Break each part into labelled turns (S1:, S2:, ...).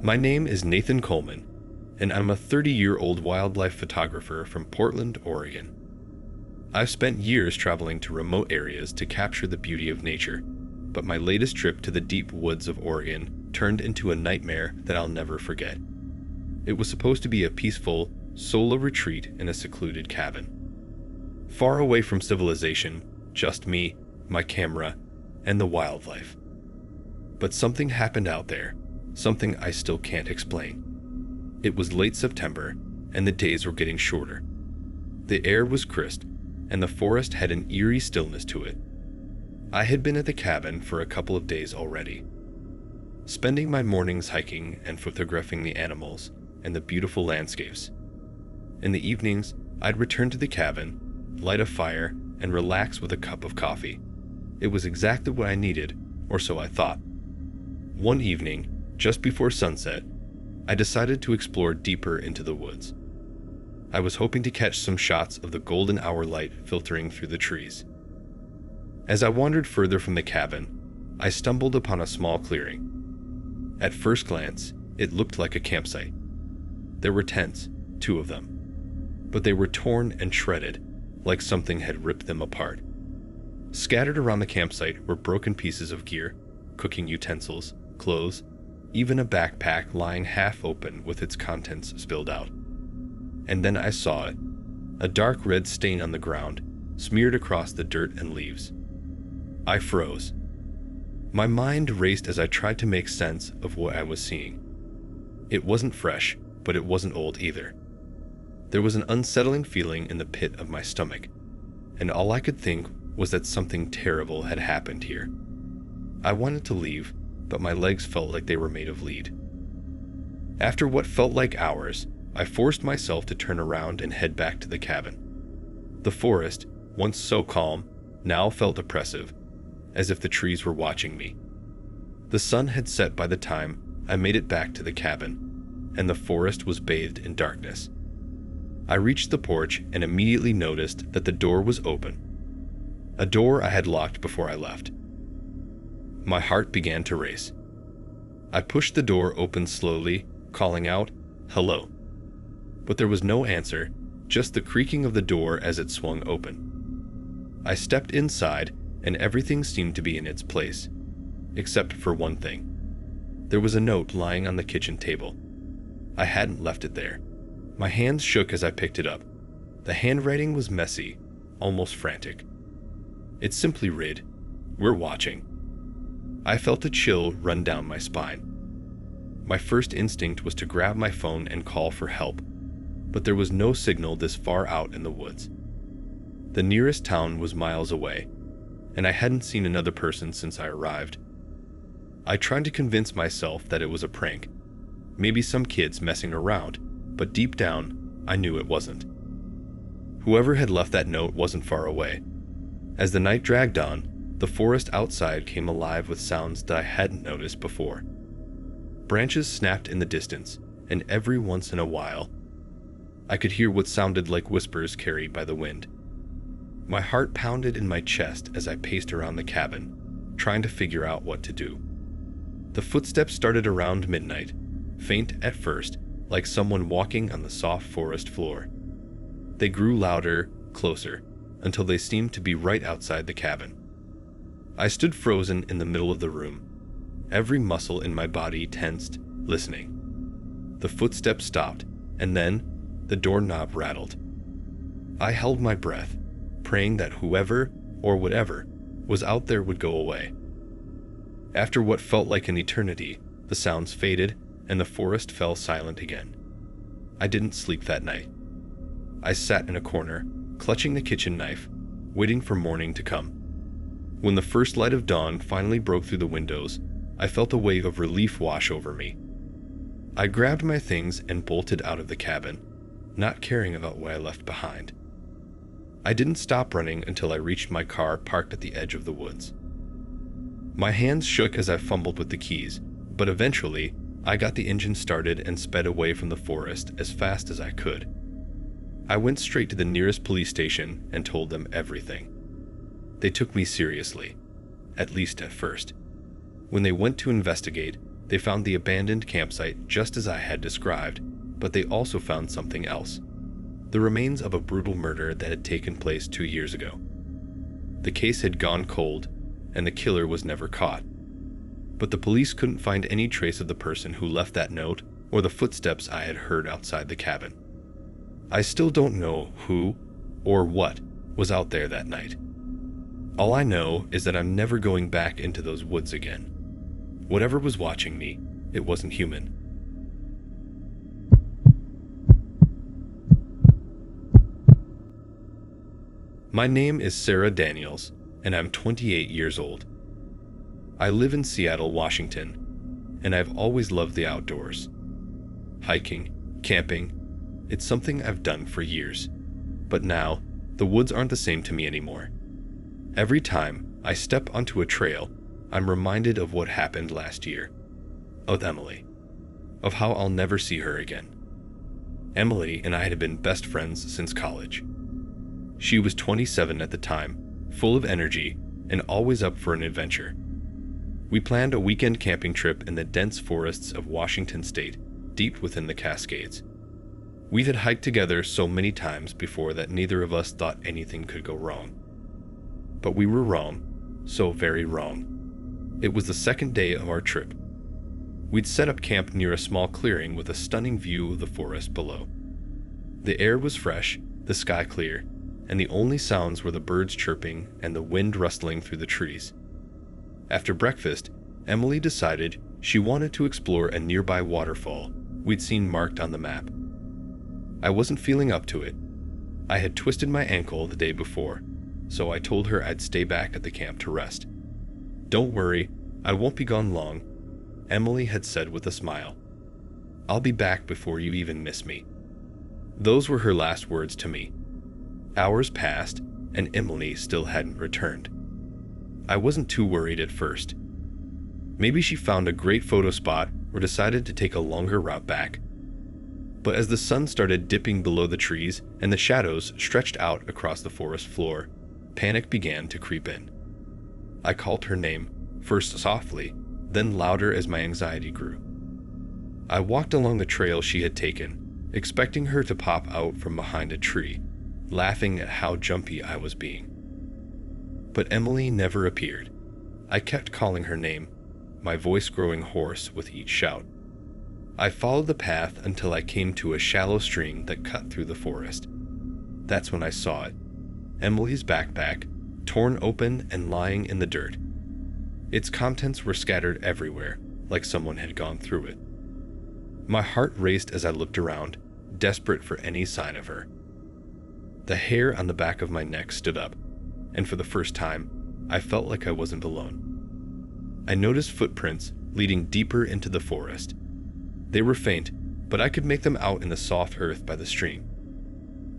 S1: My name is Nathan Coleman, and I'm a 30-year-old wildlife photographer from Portland, Oregon. I've spent years traveling to remote areas to capture the beauty of nature, but my latest trip to the deep woods of Oregon turned into a nightmare that I'll never forget. It was supposed to be a peaceful, solo retreat in a secluded cabin. Far away from civilization, just me, my camera, and the wildlife. But something happened out there, something I still can't explain. It was late September, and the days were getting shorter. The air was crisp, and the forest had an eerie stillness to it. I had been at the cabin for a couple of days already, spending my mornings hiking and photographing the animals and the beautiful landscapes. In the evenings, I'd return to the cabin, light a fire, and relax with a cup of coffee. It was exactly what I needed, or so I thought. One evening, just before sunset, I decided to explore deeper into the woods. I was hoping to catch some shots of the golden hour light filtering through the trees. As I wandered further from the cabin, I stumbled upon a small clearing. At first glance, it looked like a campsite. There were tents, 2 of them, but they were torn and shredded, like something had ripped them apart. Scattered around the campsite were broken pieces of gear, cooking utensils, clothes, even a backpack lying half open with its contents spilled out. And then I saw it, a dark red stain on the ground, smeared across the dirt and leaves. I froze. My mind raced as I tried to make sense of what I was seeing. It wasn't fresh, but it wasn't old either. There was an unsettling feeling in the pit of my stomach, and all I could think was that something terrible had happened here. I wanted to leave, but my legs felt like they were made of lead. After what felt like hours, I forced myself to turn around and head back to the cabin. The forest, once so calm, now felt oppressive, as if the trees were watching me. The sun had set by the time I made it back to the cabin, and the forest was bathed in darkness. I reached the porch and immediately noticed that the door was open, a door I had locked before I left. My heart began to race. I pushed the door open slowly, calling out, "Hello." But there was no answer, just the creaking of the door as it swung open. I stepped inside, and everything seemed to be in its place, except for one thing. There was a note lying on the kitchen table. I hadn't left it there. My hands shook as I picked it up. The handwriting was messy, almost frantic. It simply read, "We're watching." I felt a chill run down my spine. My first instinct was to grab my phone and call for help, but there was no signal this far out in the woods. The nearest town was miles away, and I hadn't seen another person since I arrived. I tried to convince myself that it was a prank, maybe some kids messing around, but deep down, I knew it wasn't. Whoever had left that note wasn't far away. As the night dragged on, the forest outside came alive with sounds that I hadn't noticed before. Branches snapped in the distance, and every once in a while, I could hear what sounded like whispers carried by the wind. My heart pounded in my chest as I paced around the cabin, trying to figure out what to do. The footsteps started around midnight, faint at first, like someone walking on the soft forest floor. They grew louder, closer, until they seemed to be right outside the cabin. I stood frozen in the middle of the room, every muscle in my body tensed, listening. The footsteps stopped, and then the doorknob rattled. I held my breath, praying that whoever or whatever was out there would go away. After what felt like an eternity, the sounds faded and the forest fell silent again. I didn't sleep that night. I sat in a corner, clutching the kitchen knife, waiting for morning to come. When the first light of dawn finally broke through the windows, I felt a wave of relief wash over me. I grabbed my things and bolted out of the cabin, not caring about what I left behind. I didn't stop running until I reached my car parked at the edge of the woods. My hands shook as I fumbled with the keys, but eventually, I got the engine started and sped away from the forest as fast as I could. I went straight to the nearest police station and told them everything. They took me seriously, at least at first. When they went to investigate, they They found the abandoned campsite just as I had described, but they also found something else. The remains of a brutal murder that had taken place 2 years ago. The case had gone cold, and the killer was never caught. But the police couldn't find any trace of the person who left that note or the footsteps I had heard outside the cabin. I still don't know who or what was out there that night. All I know is that I'm never going back into those woods again. Whatever was watching me, it wasn't human. My name is Sarah Daniels, and I'm 28 years old. I live in Seattle, Washington, and I've always loved the outdoors. Hiking, camping, it's something I've done for years. But now, the woods aren't the same to me anymore. Every time I step onto a trail, I'm reminded of what happened last year. Of Emily. Of how I'll never see her again. Emily and I had been best friends since college. She was 27 at the time, full of energy, and always up for an adventure. We planned a weekend camping trip in the dense forests of Washington state, deep within the Cascades. We had hiked together so many times before that neither of us thought anything could go wrong. But we were wrong, so very wrong. It was the second day of our trip. We'd set up camp near a small clearing with a stunning view of the forest below. The air was fresh, the sky clear, and the only sounds were the birds chirping and the wind rustling through the trees. After breakfast, Emily decided she wanted to explore a nearby waterfall we'd seen marked on the map. I wasn't feeling up to it. I had twisted my ankle the day before, so I told her I'd stay back at the camp to rest. "Don't worry, I won't be gone long," Emily had said with a smile. "I'll be back before you even miss me." Those were her last words to me. Hours passed, and Emily still hadn't returned. I wasn't too worried at first. Maybe she found a great photo spot or decided to take a longer route back. But as the sun started dipping below the trees and the shadows stretched out across the forest floor, panic began to creep in. I called her name, first softly, then louder as my anxiety grew. I walked along the trail she had taken, expecting her to pop out from behind a tree, laughing at how jumpy I was being. But Emily never appeared. I kept calling her name, my voice growing hoarse with each shout. I followed the path until I came to a shallow stream that cut through the forest. That's when I saw it. Emily's backpack, torn open and lying in the dirt. Its contents were scattered everywhere, like someone had gone through it. My heart raced as I looked around, desperate for any sign of her. The hair on the back of my neck stood up, and for the first time, I felt like I wasn't alone. I noticed footprints leading deeper into the forest. They were faint, but I could make them out in the soft earth by the stream.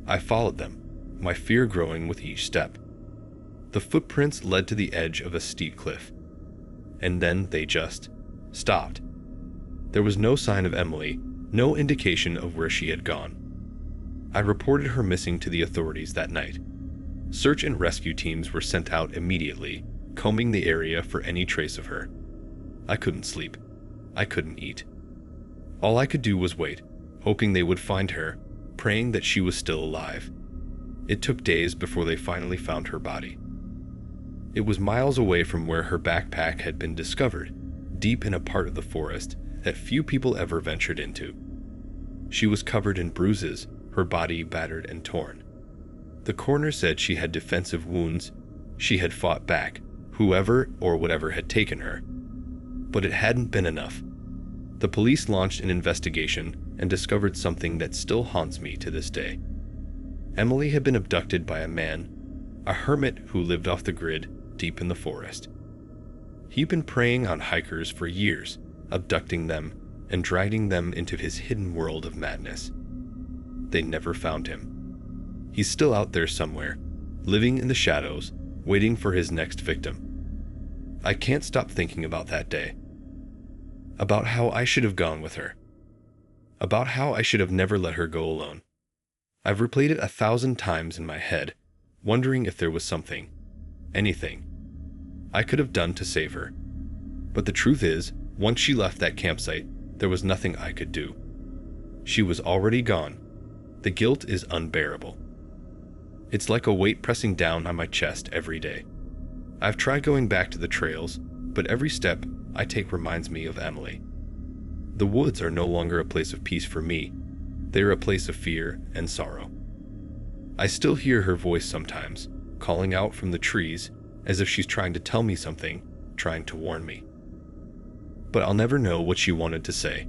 S1: I followed them, my fear growing with each step. The footprints led to the edge of a steep cliff, and then they just stopped. There was no sign of Emily, no indication of where she had gone. I reported her missing to the authorities that night. Search and rescue teams were sent out immediately, combing the area for any trace of her. I couldn't sleep. I couldn't eat. All I could do was wait, hoping they would find her, praying that she was still alive. It took days before they finally found her body. It was miles away from where her backpack had been discovered, deep in a part of the forest that few people ever ventured into. She was covered in bruises, her body battered and torn. The coroner said she had defensive wounds. She had fought back, whoever or whatever had taken her. But it hadn't been enough. The police launched an investigation and discovered something that still haunts me to this day. Emily had been abducted by a man, a hermit who lived off the grid deep in the forest. He'd been preying on hikers for years, abducting them and dragging them into his hidden world of madness. They never found him. He's still out there somewhere, living in the shadows, waiting for his next victim. I can't stop thinking about that day. About how I should have gone with her. About how I should have never let her go alone. I've replayed it 1,000 times in my head, wondering if there was something, anything, I could have done to save her. But the truth is, Once she left that campsite, there was nothing I could do. She was already gone. The guilt is unbearable. It's like a weight pressing down on my chest every day. I've tried going back to the trails, but every step I take reminds me of Emily. The woods are no longer a place of peace for me. They are a place of fear and sorrow. I still hear her voice sometimes, calling out from the trees as if she's trying to tell me something, trying to warn me. But I'll never know what she wanted to say.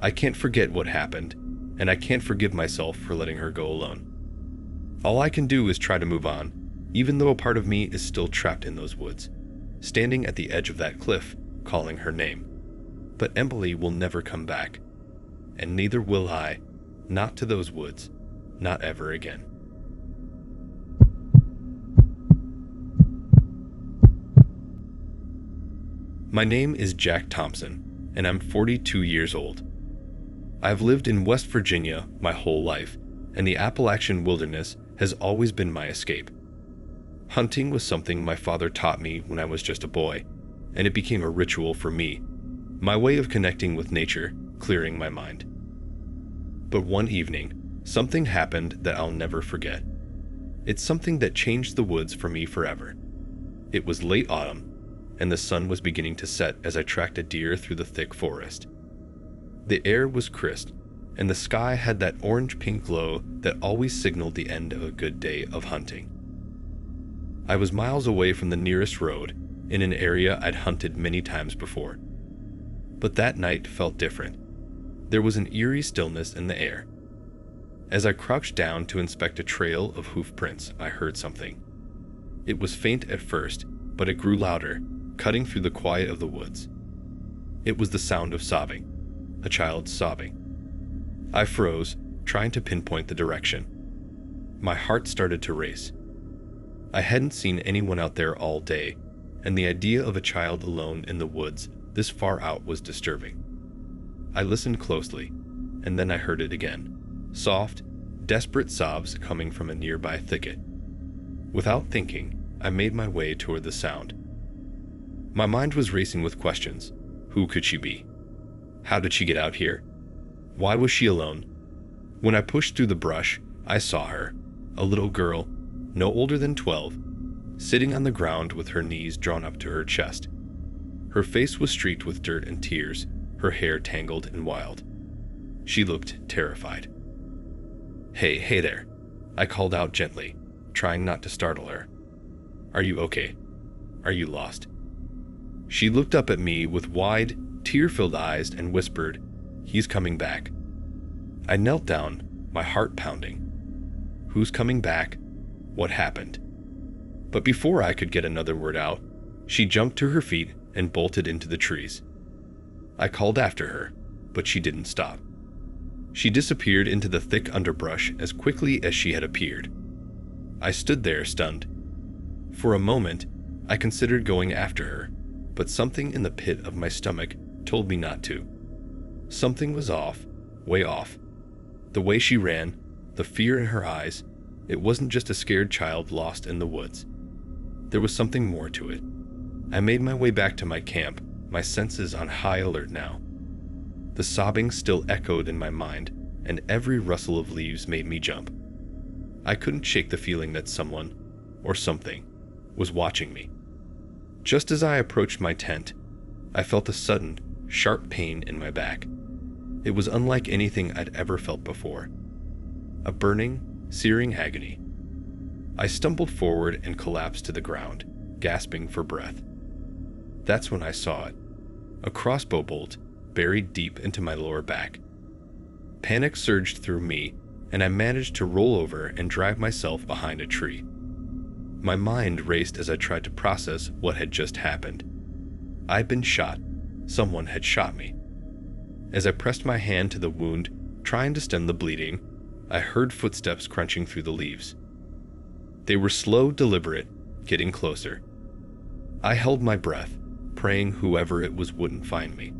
S1: I can't forget what happened, and I can't forgive myself for letting her go alone. All I can do is try to move on, even though a part of me is still trapped in those woods, standing at the edge of that cliff, calling her name. But Emily will never come back, and neither will I, not to those woods, not ever again. My name is Jack Thompson, and I'm 42 years old. I've lived in West Virginia my whole life, and the Appalachian wilderness has always been my escape. Hunting was something my father taught me when I was just a boy, and it became a ritual for me, my way of connecting with nature, clearing my mind. But one evening, something happened that I'll never forget. It's something that changed the woods for me forever. It was late autumn, and the sun was beginning to set as I tracked a deer through the thick forest. The air was crisp, and the sky had that orange-pink glow that always signaled the end of a good day of hunting. I was miles away from the nearest road, in an area I'd hunted many times before. But that night felt different. There was an eerie stillness in the air. As I crouched down to inspect a trail of hoof prints, I heard something. It was faint at first, but it grew louder, cutting through the quiet of the woods. It was the sound of sobbing, a child sobbing. I froze, trying to pinpoint the direction. My heart started to race. I hadn't seen anyone out there all day, and the idea of a child alone in the woods this far out was disturbing. I listened closely, and then I heard it again. Soft, desperate sobs coming from a nearby thicket. Without thinking, I made my way toward the sound. My mind was racing with questions. Who could she be? How did she get out here? Why was she alone? When I pushed through the brush, I saw her, a little girl, no older than 12, sitting on the ground with her knees drawn up to her chest. Her face was streaked with dirt and tears, her hair tangled and wild. She looked terrified. Hey there, I called out gently, trying not to startle her. Are you okay? Are you lost? She looked up at me with wide, tear-filled eyes and whispered, "He's coming back." I knelt down, my heart pounding. Who's coming back? What happened? But before I could get another word out, she jumped to her feet and bolted into the trees. I called after her, but she didn't stop. She disappeared into the thick underbrush as quickly as she had appeared. I stood there stunned. For a moment, I considered going after her, but something in the pit of my stomach told me not to. Something was off, way off. The way she ran, the fear in her eyes, it wasn't just a scared child lost in the woods. There was something more to it. I made my way back to my camp, my senses on high alert now. The sobbing still echoed in my mind, and every rustle of leaves made me jump. I couldn't shake the feeling that someone, or something, was watching me. Just as I approached my tent, I felt a sudden, sharp pain in my back. It was unlike anything I'd ever felt before. A burning, searing agony. I stumbled forward and collapsed to the ground, gasping for breath. That's when I saw it. A crossbow bolt buried deep into my lower back. Panic surged through me, and I managed to roll over and drag myself behind a tree. My mind raced as I tried to process what had just happened. I'd been shot. Someone had shot me. As I pressed my hand to the wound, trying to stem the bleeding, I heard footsteps crunching through the leaves. They were slow, deliberate, getting closer. I held my breath, praying whoever it was wouldn't find me.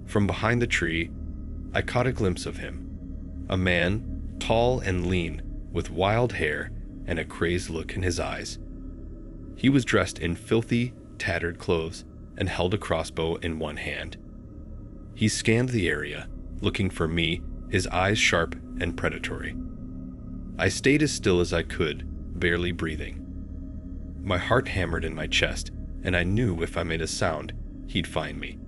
S1: From behind the tree, I caught a glimpse of him. A man, tall and lean, with wild hair and a crazed look in his eyes. He was dressed in filthy, tattered clothes and held a crossbow in one hand. He scanned the area, looking for me, his eyes sharp and predatory. I stayed as still as I could, barely breathing. My heart hammered in my chest, and I knew if I made a sound, he'd find me.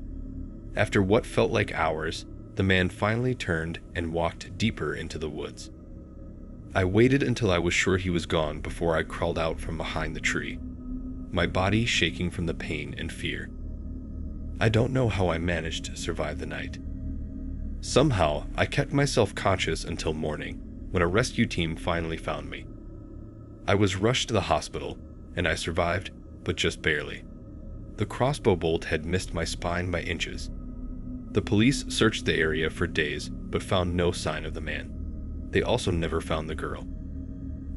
S1: After what felt like hours, the man finally turned and walked deeper into the woods. I waited until I was sure he was gone before I crawled out from behind the tree, my body shaking from the pain and fear. I don't know how I managed to survive the night. Somehow, I kept myself conscious until morning, when a rescue team finally found me. I was rushed to the hospital, and I survived, but just barely. The crossbow bolt had missed my spine by inches. The police searched the area for days, but found no sign of the man. They also never found the girl.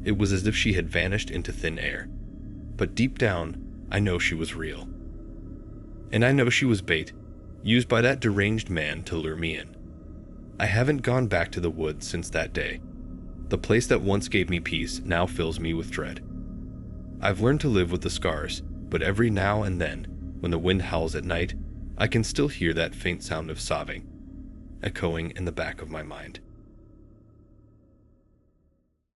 S1: It was as if she had vanished into thin air. But deep down, I know she was real. And I know she was bait, used by that deranged man to lure me in. I haven't gone back to the woods since that day. The place that once gave me peace now fills me with dread. I've learned to live with the scars, but every now and then, when the wind howls at night, I can still hear that faint sound of sobbing, echoing in the back of my mind.